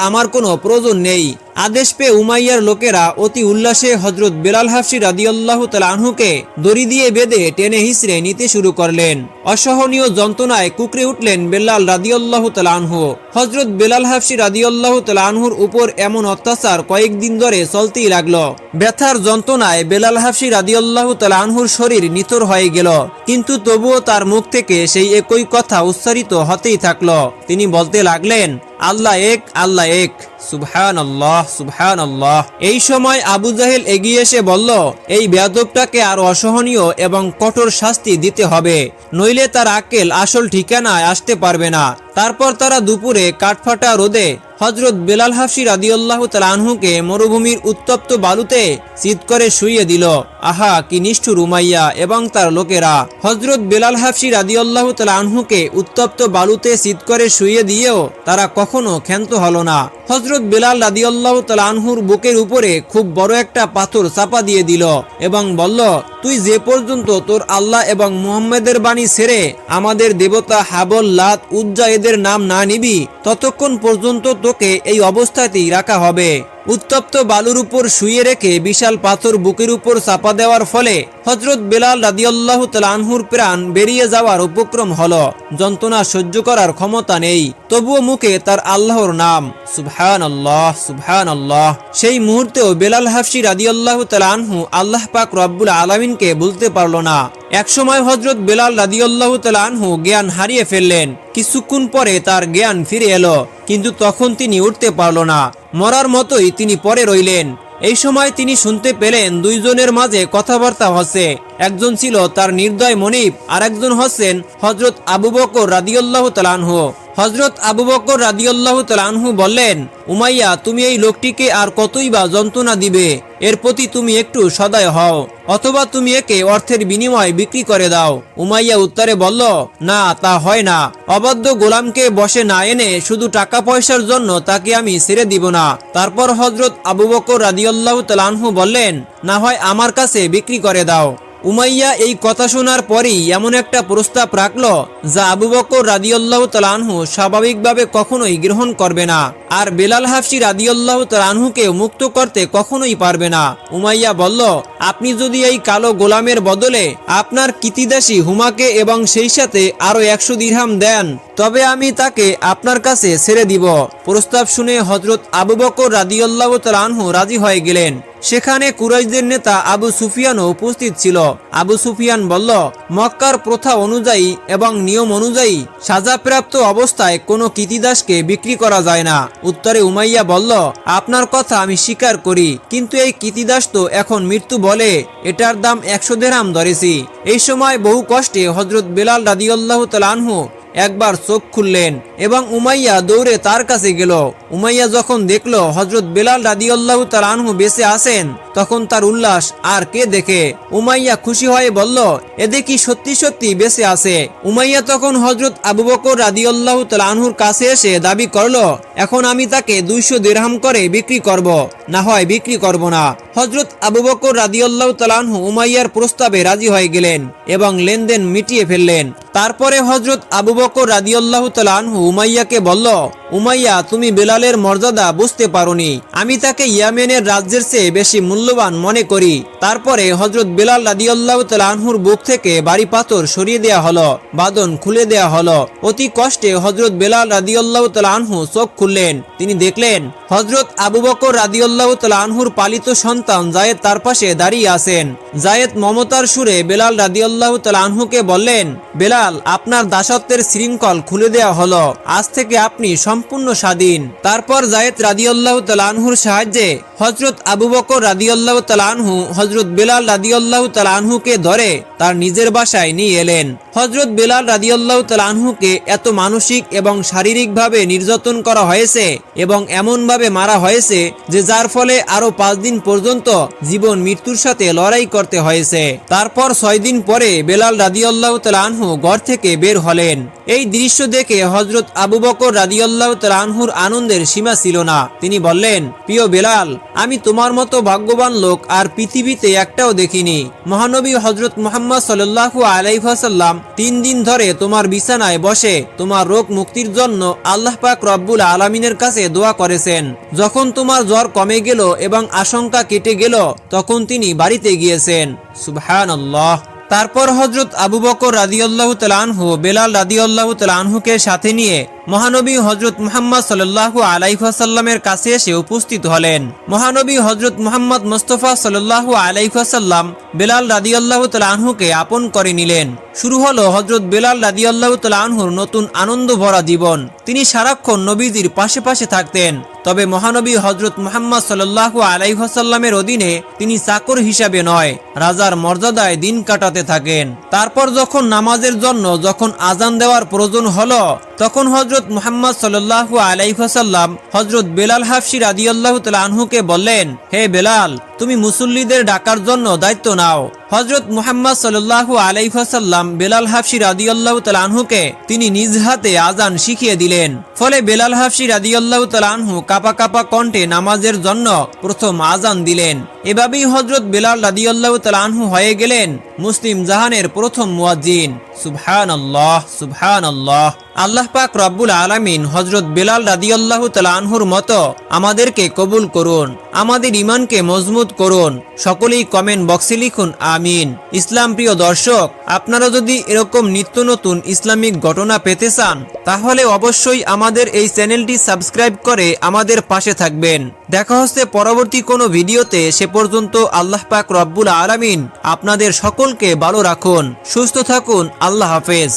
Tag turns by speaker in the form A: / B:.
A: আমার কোনো প্রয়োজন নেই। আদেশ পেয়ে উমাইয়ার লোকেরা অতি উল্লাসে হযরত বেলাল হাবশী রাদিয়াল্লাহু তাআলা আনহুকে দড়ি দিয়ে বেঁধে টেনে হিঁচড়ে নিতে শুরু করলেন। অসহনীয় যন্ত্রণায় কুকড়ে উঠলেন বেলাল রাদিয়াল্লাহু তাআলা আনহু। হযরত বেলাল হাবশী রাদিয়াল্লাহু তাআলা আনহুর উপর এমন অত্যাচার কয়েকদিন ধরে চলতেই লাগলো। ব্যথার যন্ত্রণায় বেলাল হাবশী রাদিয়াল্লাহু তাআলা আনহুর শরীর নিথর হয়ে গেল, কিন্তু তবুও তার মুখ থেকে সেই একই কথা উচ্চারিত হতেই থাকলো। তিনি বলতে লাগলেন, আল্লাহ এক, আল্লাহ এক, সুবহানাল্লাহ, সুবহানাল্লাহ। এই সময় আবু জাহেল এগিয়ে এসে বলল, এই বেয়াদবটাকে আর অসহনীয় এবং কঠোর শাস্তি দিতে হবে, নইলে তার আক্কেল আসল ঠিকানায় আসতে পারবে না। তারপর তারা দুপুরে কাঠফাটা রোদে হযরত বেলাল হাবশী রাদিয়াল্লাহু তাআলা আনহুকে মরুভূমির উত্তপ্ত বালুতে চিৎ করে শুইয়ে দিল। আহা, কি নিষ্ঠুর উমাইয়া এবং তার লোকেরা! হযরত বেলাল হাবশী রাদিয়াল্লাহু তাআলা আনহুকে উত্তপ্ত বালুতে চিৎ করে শুইয়ে দিয়েও তারা কখনো ক্ষান্ত হলো না। হযরত বেলাল রাদিয়াল্লাহু তাআলা আনহুর বুকের উপরে খুব বড় একটা পাথর চাপা দিয়ে দিল এবং বলল, তুই যে পর্যন্ত তোর আল্লাহ এবং মুহাম্মদের বাণী ছেড়ে আমাদের দেবতা হাবল, লাত, উজ্জা এদের নাম না নিবি, ততক্ষণ পর্যন্ত তোকে এই অবস্থাতেই রাখা হবে। উত্তপ্ত বালুর উপর শুয়ে রেখে বিশাল পাথর বুকের উপর চাপা দেওয়ার ফলে হযরত বেলাল রাদিয়াল্লাহু তাআলা আনহুর প্রাণ বেরিয়ে যাওয়ার উপক্রম হলো। যন্ত্রণা সহ্য করার ক্ষমতা নেই, তবুও মুখে তার আল্লাহর নাম, সুবহানাল্লাহ, সুবহানাল্লাহ। সেই মুহূর্তেও বেলাল হাবশী রাদিয়াল্লাহু তাআলা আনহু আল্লাহ পাক রব্বুল আলামিনকে ভুলতে পারল না। একসময় হযরত বেলাল রাদিয়াল্লাহু তাআলা আনহু জ্ঞান হারিয়ে ফেললেন। কিছুক্ষণ পরে তার জ্ঞান ফিরে এলো, কিন্তু তখন তিনি উঠতে পারল না। মরার মতোই তিনি পড়ে রইলেন। এই সময় তিনি শুনতে পেলেন দুইজনের মাঝে কথাবার্তা হচ্ছে। একজন ছিল তার নির্দয় মনিব, আর একজন হচ্ছেন হযরত আবু বকর রাদিয়াল্লাহু তাআলা আনহু। হযরত আবু বকর রাদিয়াল্লাহু তাআলা আনহু বললেন, উমাইয়া, তুমি এই লোকটিকে আর কতই বা যন্ত্রণা দিবে? এর প্রতি তুমি একটু সদয় হও, অথবা তুমি একে অর্থের বিনিময়ে বিক্রি করে দাও। উমাইয়া উত্তরে বলল, না, তা হয় না। অবাধ্য গোলামকে বশে না এনে শুধু টাকা পয়সার জন্য তাকে আমি ছেড়ে দিব না। তারপর হযরত আবু বকর রাদিয়াল্লাহু তাআলা আনহু বললেন, না হয় আমার কাছে বিক্রি করে দাও। উমাইয়া এই কথা শোনার পরই এমন একটা প্রস্তাব রাখল যা আবু বকর রাদিয়াল্লাহু তাআলা আনহু স্বাভাবিকভাবে কখনোই গ্রহণ করবে না, আর বেলাল হাবশী রাদিয়াল্লাহু তাআলা আনহুকে মুক্ত করতে কখনোই পারবে না। উমাইয়া বলল, আপনি যদি এই কালো গোলামের বদলে আপনার কৃতিদাসী হুমাকে এবং সেই সাথে আরো 100 দিরহাম দেন, তবে আমি তাকে আপনার কাছে ছেড়ে দিব। প্রস্তাব শুনে হযরত আবু বকর রাদিয়াল্লাহু তাআলা আনহু রাজি হয়ে গেলেন। সেখানে কুরাইশদের নেতা আবু সুফিয়ানও উপস্থিত ছিল। আবু সুফিয়ান বলল, মক্কার প্রথা অনুযায়ী এবং নিয়ম অনুযায়ী সাজাপ্রাপ্ত অবস্থায় কোনো কৃতিদাসকে বিক্রি করা যায় না। উত্তরে উমাইয়া বলল, আপনার কথা আমি স্বীকার করি, কিন্তু এই কৃতিদাস তো এখন মৃত্যু বলে এটার দাম 100 দিরহাম ধরেছি। এই সময় বহু কষ্টে হযরত বেলাল রাদিয়াল্লাহু তাআলা আনহু একবার চোখ খুললেন এবং উমাইয়া দৌড়ে তার কাছে গেল। উমাইয়া যখন দেখল হযরত বেলাল রাদিয়াল্লাহু তাআলা আনহু বেঁচে আছেন, তখন তার উল্লাস আর কে দেখে। উমাইয়া খুশি হয়ে বলল, এ দেখি সত্যি সত্যি বেঁচে আছে। উমাইয়া তখন হযরত আবু বকর রাদিয়াল্লাহু তাআলা আনহুর কাছে এসে দাবি করলো, এখন আমি তাকে 200 দিরহাম করে বিক্রি করব, না হয় বিক্রি করব না। হযরত আবু বকর রাদিয়াল্লাহু তাআলা আনহু উমাইয়ার প্রস্তাবে রাজি হয়ে গেলেন এবং লেনদেন মিটিয়ে ফেললেন। তারপরে হযরত আবু বকর রাদিয়াল্লাহু তাআলা আনহু উমাইয়াকে বলল, উমাইয়া, তুমি বেলালের মর্যাদা বুঝতে পারোনি, আমি তাকে ইয়েমেনের রাজ্যের চেয়ে বেশি মূল্যবান মনে করি। তারপরে হযরত বেলাল রাদিয়াল্লাহু তাআলা আনহুর বুক থেকে ভারী পাথর সরিয়ে দেয়া হলো, বাঁধন খুলে দেয়া হলো। অতি কষ্টে হযরত বেলাল রাদিয়াল্লাহু তাআলা আনহু চোখ খুললেন। তিনি দেখলেন হযরত আবু বকর রাদিয়াল্লাহু তাআলা আনহুর পালিত সন্তান যায়েদ তার পাশে দাঁড়িয়ে আছেন। যায়েদ মমতার সুরে বেলাল রাদিয়াল্লাহু তাআলা আনহুকে বললেন, বেলাল, আপনার দাসত্বের শৃঙ্খল খুলে দেয়া হলো, আজ থেকে আপনি সম্পূর্ণ স্বাধীন। তারপর যায়েদ রাদিয়াল্লাহু তাআলা আনহুর সাহায্যে হযরত আবু বকর রাদিয়াল্লাহু তাআলা আনহু হযরত বেলাল রাদিয়াল্লাহু তাআলা আনহুকে ধরে তার নিজের বাসায় নিয়ে এলেন। হযরত বেলাল রাদিয়াল্লাহু তাআলা আনহুকে এত মানসিক এবং শারীরিকভাবে নির্যাতন করা হয়েছে এবং এমনভাবে মারা হয়েছে যে যার ফলে আরো 5 দিন পর্যন্ত জীবন মৃত্যুর সাথে লড়াই করতে হয়েছে। তারপর 6 দিন পরে বেলাল রাদিয়াল্লাহু তাআলা আনহু ঘর থেকে বের হলেন। এই দৃশ্য দেখে হযরত আবু বকর রাদিয়াল্লাহু তাআলা আনহুর আনন্দের সীমা ছিল না। তিনি বললেন, প্রিয় বেলাল, আমি তোমার মতো ভাগ্যবান লোক আর পৃথিবীতে একটাও দেখিনি। মহানবী হযরত মুহাম্মদ মুহাম্মদ সাল্লাল্লাহু আলাইহি ওয়াসাল্লাম 3 দিন ধরে তোমার বিছানায় বসে তোমার রোগ মুক্তির জন্য আল্লাহ পাক রব্বুল আলামিনের কাছে দোয়া করেছেন। যখন তোমার জ্বর কমে গেল এবং আশঙ্কা কেটে গেল তখন তিনি বাড়িতে গিয়েছেন। সুবহানাল্লাহ। তারপর হযরত আবু বকর রাদিয়াল্লাহু তাআলা আনহু বেলাল রাদিয়াল্লাহু তাআলা আনহুকে সাথে নিয়ে মহানবী হযরত মুহাম্মদ সাল্লাল্লাহু আলাইহি ওয়াসাল্লামের কাছে এসে উপস্থিত হলেন। মহানবী হযরত মুহাম্মদ মুস্তাফা সাল্লাল্লাহু আলাইহি ওয়াসাল্লাম বেলাল রাদিয়াল্লাহু তাআলা আনহুকে আপন করে নিলেন। শুরু হলো হযরত বেলাল রাদিয়াল্লাহু তাআলা আনহুর নতুন আনন্দ ভরা জীবন। তিনি সারাক্ষণ নবীজির পাশে পাশে থাকতেন। তবে মহানবী হযরত মুহাম্মদ সাল্লাল্লাহু আলাইহি ওয়াসাল্লামের অধীনে তিনি চাকর হিসাবে নয়, রাজার মর্যাদায় দিন কাটাতে থাকেন। তারপর যখন নামাজের জন্য যখন আজান দেওয়ার প্রয়োজন হলো তখন হযরত মুহাম্মদ সাল্লাল্লাহু আলাইহি ওয়াসাল্লাম হযরত বেলাল হাফসি রাদিয়াল্লাহু তাআলা আনহুকে বললেন, হে বেলাল, তুমি মুসল্লিদের ডাকার জন্য দায়িত্ব নাও। হযরত মুহাম্মদ সাল্লাল্লাহু আলাইহি ওয়াসাল্লাম বেলাল হাফসি রাদিয়াল্লাহু তাআলা আনহুকে তিনি নিজ হাতে আজান শিখিয়ে দিলেন। ফলে বেলাল হাফসি রাদিয়াল্লাহু তাআলা আনহু কাপা কাপা কণ্ঠে নামাজের জন্য প্রথম আজান দিলেন। এভাবেই হযরত বেলাল রাদিয়াল্লাহু তাআলা আনহু হয়ে গেলেন মুসলিম জাহানের প্রথম মুয়াজ্জিন। সুবহানাল্লাহ, সুবহানাল্লাহ। আল্লাহ পাক রব্বুল আলামিন হযরত বেলাল রাদিয়াল্লাহু তাআলা আনহুর মতো আমাদেরকে কবুল করুন, আমাদের ঈমানকে মজবুত করুন। সকলেই কমেন্ট বক্সে লিখুন আমিন। ইসলাম প্রিয় দর্শক, আপনারা যদি এরকম নিত্য নতুন ইসলামিক ঘটনা পেতে চান তাহলে অবশ্যই আমাদের এই চ্যানেলটি সাবস্ক্রাইব করে আমাদের পাশে থাকবেন। দেখা হচ্ছে পরবর্তী কোনো ভিডিওতে। সে পর্যন্ত আল্লাহ পাক রব্বুল আলামিন আপনাদের সকলকে ভালো রাখুন, সুস্থ থাকুন। আল্লাহ হাফেজ।